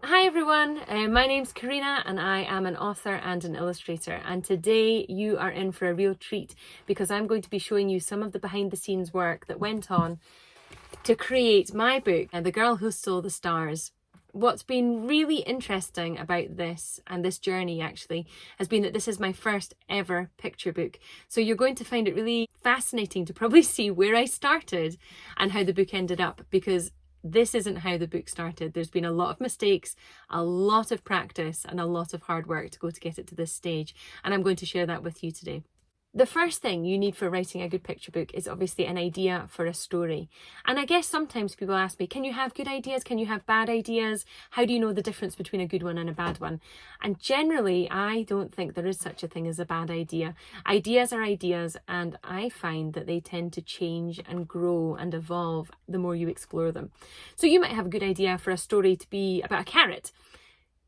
Hi everyone, my name's Karina and I am an author and an illustrator, and today you are in for a real treat because I'm going to be showing you some of the behind the scenes work that went on to create my book, The Girl Who Stole the Stars. What's been really interesting about this and this journey actually has been that this is my first ever picture book. So you're going to find it really fascinating to probably see where I started and how the book ended up, because this isn't how the book started. There's been a lot of mistakes, a lot of practice, and a lot of hard work to go to get it to this stage. And I'm going to share that with you today. The first thing you need for writing a good picture book is obviously an idea for a story. And I guess sometimes people ask me, can you have good ideas? Can you have bad ideas? How do you know the difference between a good one and a bad one? And generally, I don't think there is such a thing as a bad idea. Ideas are ideas, and I find that they tend to change and grow and evolve the more you explore them. So you might have a good idea for a story to be about a carrot.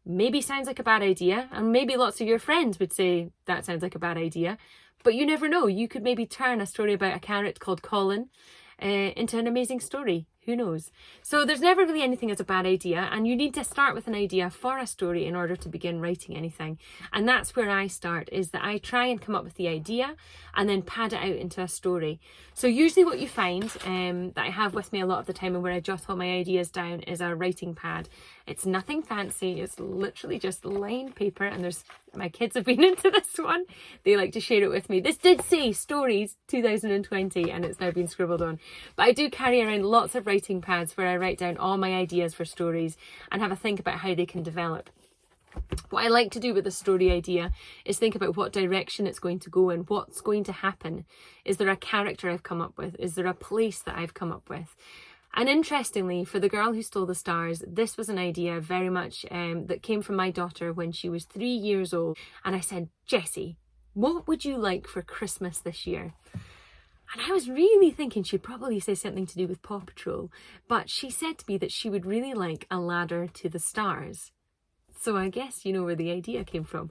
Maybe sounds like a bad idea, and maybe lots of your friends would say that sounds like a bad idea. But you never know, you could maybe turn a story about a carrot called Colin into an amazing story. Who knows? So there's never really anything as a bad idea, and you need to start with an idea for a story in order to begin writing anything. And that's where I start, is that I try and come up with the idea and then pad it out into a story. So usually what you find that I have with me a lot of the time and where I jot all my ideas down is a writing pad. It's nothing fancy, it's literally just lined paper, and my kids have been into this one. They like to share it with me. This did say Stories 2020 and it's now been scribbled on. But I do carry around lots of writing pads where I write down all my ideas for stories and have a think about how they can develop. What I like to do with a story idea is think about what direction it's going to go and what's going to happen. Is there a character I've come up with? Is there a place that I've come up with? And interestingly, for The Girl Who Stole the Stars, this was an idea very much that came from my daughter when she was 3 years old. And I said, Jessie, what would you like for Christmas this year? And I was really thinking she'd probably say something to do with Paw Patrol, but she said to me that she would really like a ladder to the stars. So I guess you know where the idea came from.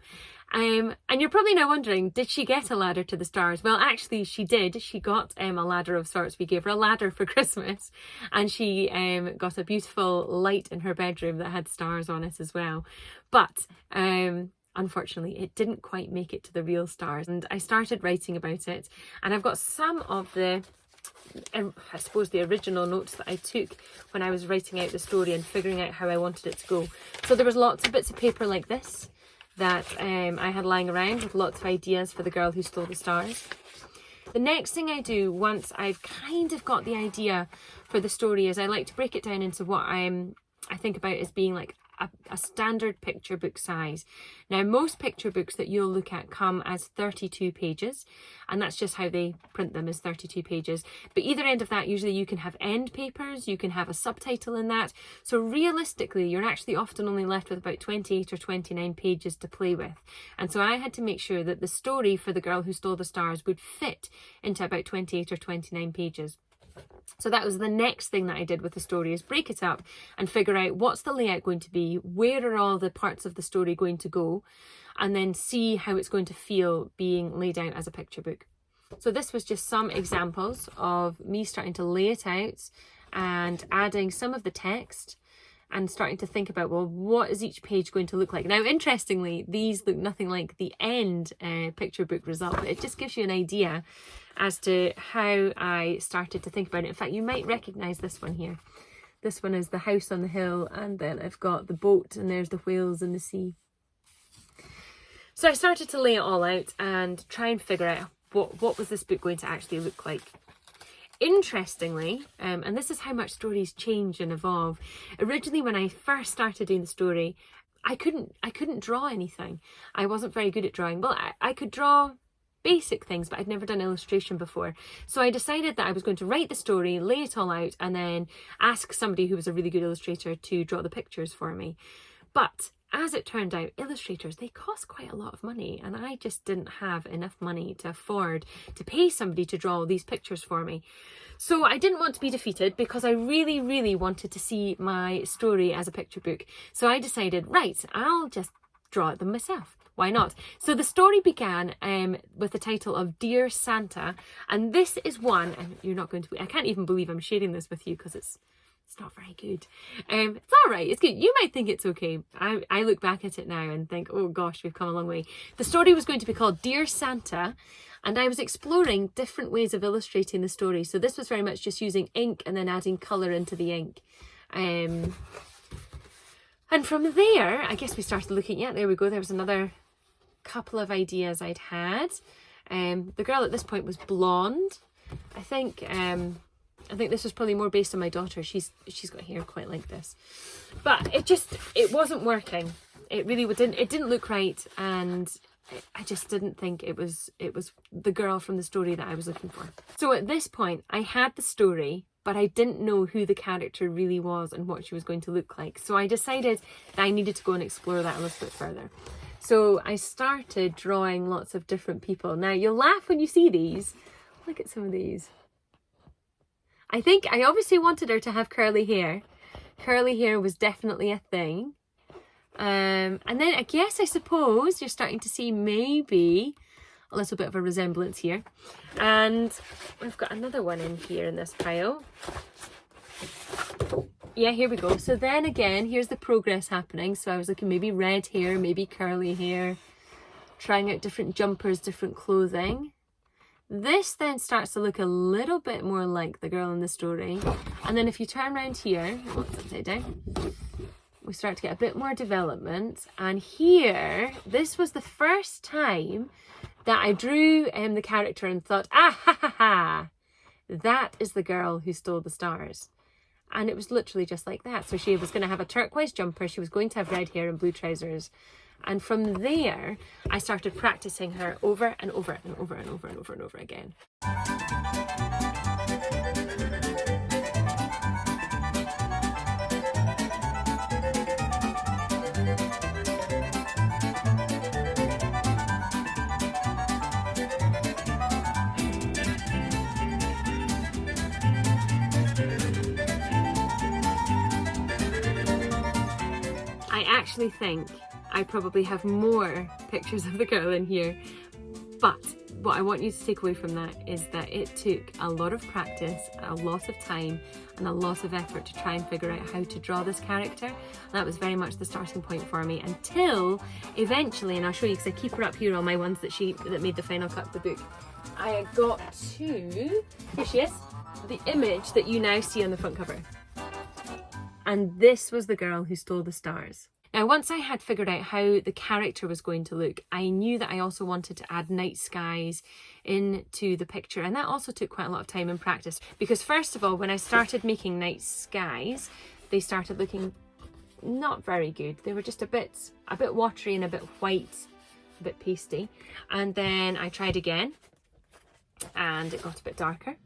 And you're probably now wondering, did she get a ladder to the stars? Well, actually she did. She got a ladder of sorts. We gave her a ladder for Christmas, and she got a beautiful light in her bedroom that had stars on it as well. But unfortunately, it didn't quite make it to the real stars. And I started writing about it, and I've got some of the original notes that I took when I was writing out the story and figuring out how I wanted it to go. So there was lots of bits of paper like this that I had lying around with lots of ideas for The Girl Who Stole the Stars. The next thing I do once I've kind of got the idea for the story is I like to break it down into what I think about as being like a standard picture book size. Now, most picture books that you'll look at come as 32 pages, and that's just how they print them, as 32 pages. But either end of that, usually you can have end papers, you can have a subtitle in that. So realistically, you're actually often only left with about 28 or 29 pages to play with. And so I had to make sure that the story for The Girl Who Stole the Stars would fit into about 28 or 29 pages. So that was the next thing that I did with the story, is break it up and figure out what's the layout going to be, where are all the parts of the story going to go, and then see how it's going to feel being laid out as a picture book. So this was just some examples of me starting to lay it out and adding some of the text and starting to think about, well, what is each page going to look like? Now, interestingly, these look nothing like the end picture book result, but it just gives you an idea as to how I started to think about it. In fact, you might recognise this one here. This one is the house on the hill, and then I've got the boat, and there's the whales in the sea. So I started to lay it all out and try and figure out what was this book going to actually look like. Interestingly, and this is how much stories change and evolve. Originally, when I first started doing the story, I couldn't draw anything. I wasn't very good at drawing. Well, I could draw basic things, but I'd never done illustration before. So I decided that I was going to write the story, lay it all out, and then ask somebody who was a really good illustrator to draw the pictures for me. But as it turned out, illustrators, they cost quite a lot of money, and I just didn't have enough money to afford to pay somebody to draw all these pictures for me. So I didn't want to be defeated, because I really, really wanted to see my story as a picture book. So I decided, right, I'll just draw them myself. Why not? So the story began with the title of Dear Santa, and this is one, and you're not going to, I can't even believe I'm sharing this with you because it's It's not very good. It's all right. It's good. You might think it's okay. I look back at it now and think, oh gosh, we've come a long way. The story was going to be called Dear Santa, and I was exploring different ways of illustrating the story. So this was very much just using ink and then adding colour into the ink. And from there, I guess we started looking at, there we go, there was another couple of ideas I'd had. The girl at this point was blonde. I think this was probably more based on my daughter. She's got hair quite like this. But it wasn't working. It really didn't look right, and I just didn't think it was the girl from the story that I was looking for. So at this point, I had the story, but I didn't know who the character really was and what she was going to look like. So I decided that I needed to go and explore that a little bit further. So I started drawing lots of different people. Now, you'll laugh when you see these. Look at some of these. I think I obviously wanted her to have curly hair. Curly hair was definitely a thing. And then I suppose you're starting to see maybe a little bit of a resemblance here. And we've got another one in here in this pile. Yeah, here we go. So then again, here's the progress happening. So I was looking maybe red hair, maybe curly hair, trying out different jumpers, different clothing. This then starts to look a little bit more like the girl in the story. And then if you turn around here, it's upside down, we start to get a bit more development. And here, this was the first time that I drew the character and thought, ah ha ha ha, that is the girl who stole the stars. And it was literally just like that. So she was going to have a turquoise jumper, she was going to have red hair and blue trousers. And from there, I started practicing her over and over and over and over and over and over again. I actually think I probably have more pictures of the girl in here, but what I want you to take away from that is that it took a lot of practice, a lot of time and a lot of effort to try and figure out how to draw this character. And that was very much the starting point for me until eventually, and I'll show you because I keep her up here on my ones that made the final cut of the book, I got to, here she is, the image that you now see on the front cover. And this was the girl who stole the stars. Now, once I had figured out how the character was going to look, I knew that I also wanted to add night skies into the picture. And that also took quite a lot of time and practice. Because first of all, when I started making night skies, they started looking not very good. They were just a bit watery and a bit white, a bit pasty. And then I tried again and it got a bit darker.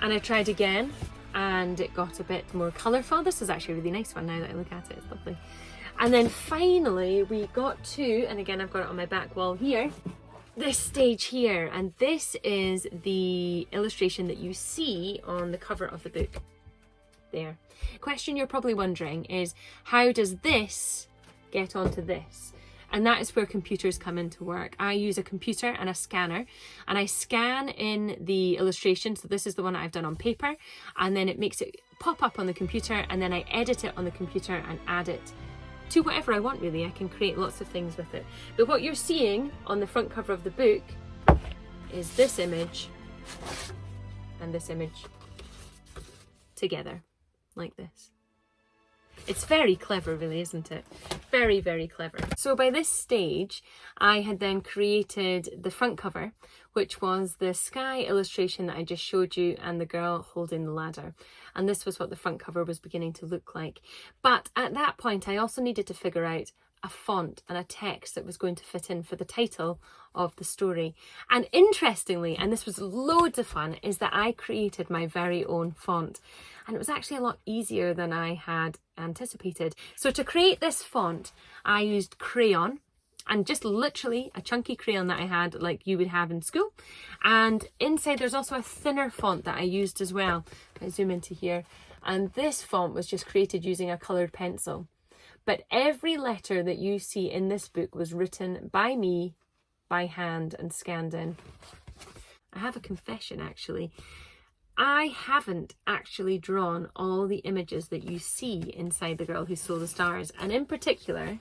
And I tried again and it got a bit more colourful. This is actually a really nice one now that I look at it, it's lovely. And then finally we got to, and again I've got it on my back wall here, this stage here, and this is the illustration that you see on the cover of the book. There. Question you're probably wondering is, how does this get onto this? And that is where computers come into work. I use a computer and a scanner, and I scan in the illustration. So this is the one I've done on paper, and then it makes it pop up on the computer, and then I edit it on the computer and add it to whatever I want, really. I can create lots of things with it. But what you're seeing on the front cover of the book is this image and this image together, like this. It's very clever, really, isn't it? Very, very clever. So by this stage, I had then created the front cover, which was the sky illustration that I just showed you and the girl holding the ladder. And this was what the front cover was beginning to look like. But at that point, I also needed to figure out a font and a text that was going to fit in for the title of the story. And interestingly, and this was loads of fun, is that I created my very own font. And it was actually a lot easier than I had anticipated. So to create this font, I used crayon, and just literally a chunky crayon that I had like you would have in school. And inside there's also a thinner font that I used as well. I zoom into here. And this font was just created using a coloured pencil. But every letter that you see in this book was written by me, by hand, and scanned in. I have a confession, actually. I haven't actually drawn all the images that you see inside The Girl Who Stole the Stars, and in particular,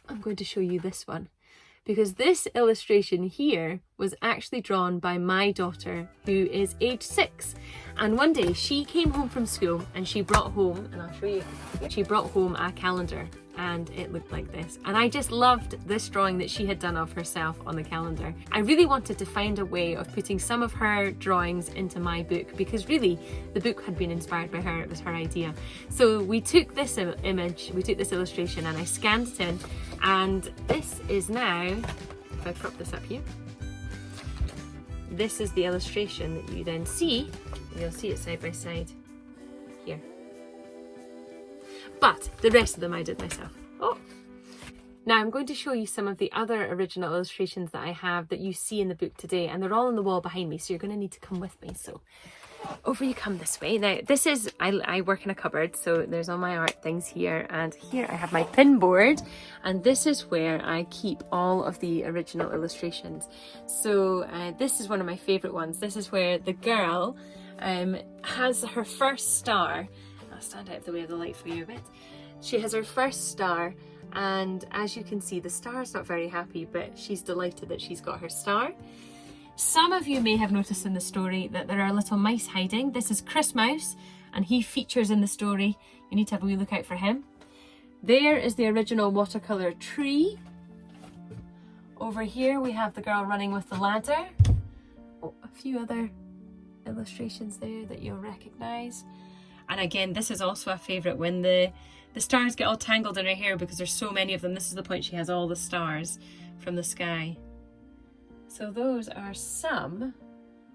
I'm going to show you this one, because this illustration here was actually drawn by my daughter, who is age 6. And one day she came home from school and she brought home, and I'll show you, she brought home a calendar, and it looked like this. And I just loved this drawing that she had done of herself on the calendar. I really wanted to find a way of putting some of her drawings into my book, because really the book had been inspired by her, it was her idea. So we took this image, we took this illustration, and I scanned it in, and this is now, if I prop this up here, this is the illustration that you then see. You'll see it side by side here. But the rest of them I did myself. Oh! Now I'm going to show you some of the other original illustrations that I have that you see in the book today, and they're all on the wall behind me, so you're going to need to come with me. So over you come this way. Now this is, I work in a cupboard, so there's all my art things here, and here I have my pin board, and this is where I keep all of the original illustrations. So this is one of my favourite ones. This is where the girl has her first star. I'll stand out of the way of the light for you a bit. She has her first star, and as you can see, the star's not very happy, but she's delighted that she's got her star. Some of you may have noticed in the story that there are little mice hiding. This is Chris Mouse, and he features in the story. You need to have a wee look out for him. There is the original watercolour tree. Over here we have the girl running with the ladder. Oh, a few other illustrations there that you'll recognise. And again, this is also a favourite, when the stars get all tangled in her hair because there's so many of them. This is the point she has all the stars from the sky. So those are some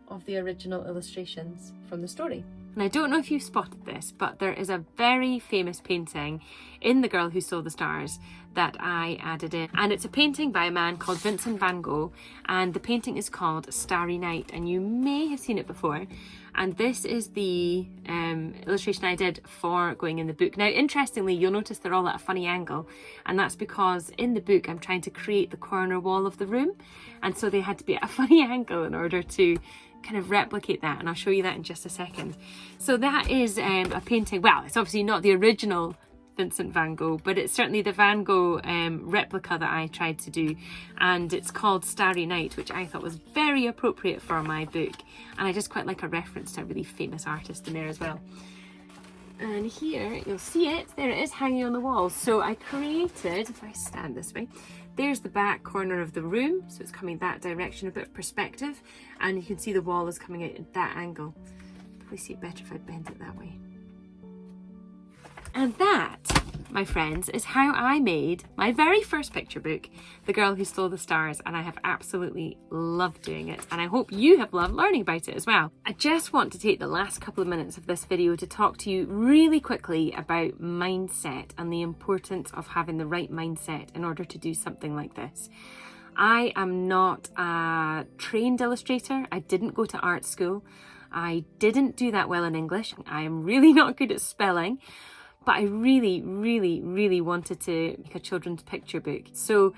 of the original illustrations from the story. And I don't know if you spotted this, but there is a very famous painting in The Girl Who Stole the Stars that I added in. And it's a painting by a man called Vincent van Gogh, and the painting is called Starry Night, and you may have seen it before. And this is the illustration I did for going in the book. Now, interestingly, you'll notice they're all at a funny angle, and that's because in the book I'm trying to create the corner wall of the room, and so they had to be at a funny angle in order to kind of replicate that, and I'll show you that in just a second. So that is a painting, well, it's obviously not the original Vincent van Gogh, but it's certainly the Van Gogh replica that I tried to do, and it's called Starry Night, which I thought was very appropriate for my book, and I just quite like a reference to a really famous artist in there as well. And here you'll see it, there it is hanging on the wall. So I created, if I stand this way, there's the back corner of the room, so it's coming that direction, a bit of perspective, and you can see the wall is coming out at that angle. Probably see it better if I bend it that way. And that, my friends, is how I made my very first picture book, The Girl Who Stole the Stars, and I have absolutely loved doing it, and I hope you have loved learning about it as well. I just want to take the last couple of minutes of this video to talk to you really quickly about mindset and the importance of having the right mindset in order to do something like this. I am not a trained illustrator. I didn't go to art school. I didn't do that well in English. I am really not good at spelling. But I really, really, really wanted to make a children's picture book. So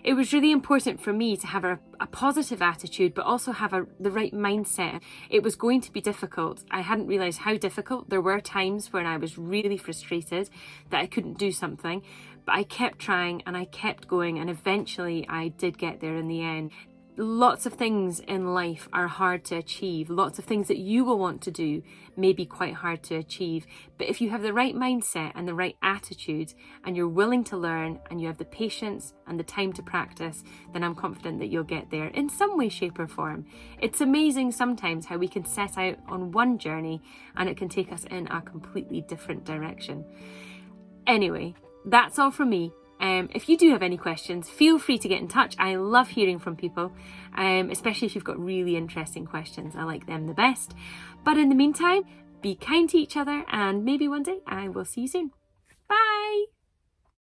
it was really important for me to have a positive attitude, but also have the right mindset. It was going to be difficult. I hadn't realised how difficult. There were times when I was really frustrated that I couldn't do something, but I kept trying and I kept going, and eventually I did get there in the end. Lots of things in life are hard to achieve. Lots of things that you will want to do may be quite hard to achieve. But if you have the right mindset and the right attitude, and you're willing to learn, and you have the patience and the time to practice, then I'm confident that you'll get there in some way, shape or form. It's amazing sometimes how we can set out on one journey and it can take us in a completely different direction. Anyway, that's all from me. If you do have any questions, feel free to get in touch. I love hearing from people, especially if you've got really interesting questions. I like them the best. But in the meantime, be kind to each other, and maybe one day I will see you soon.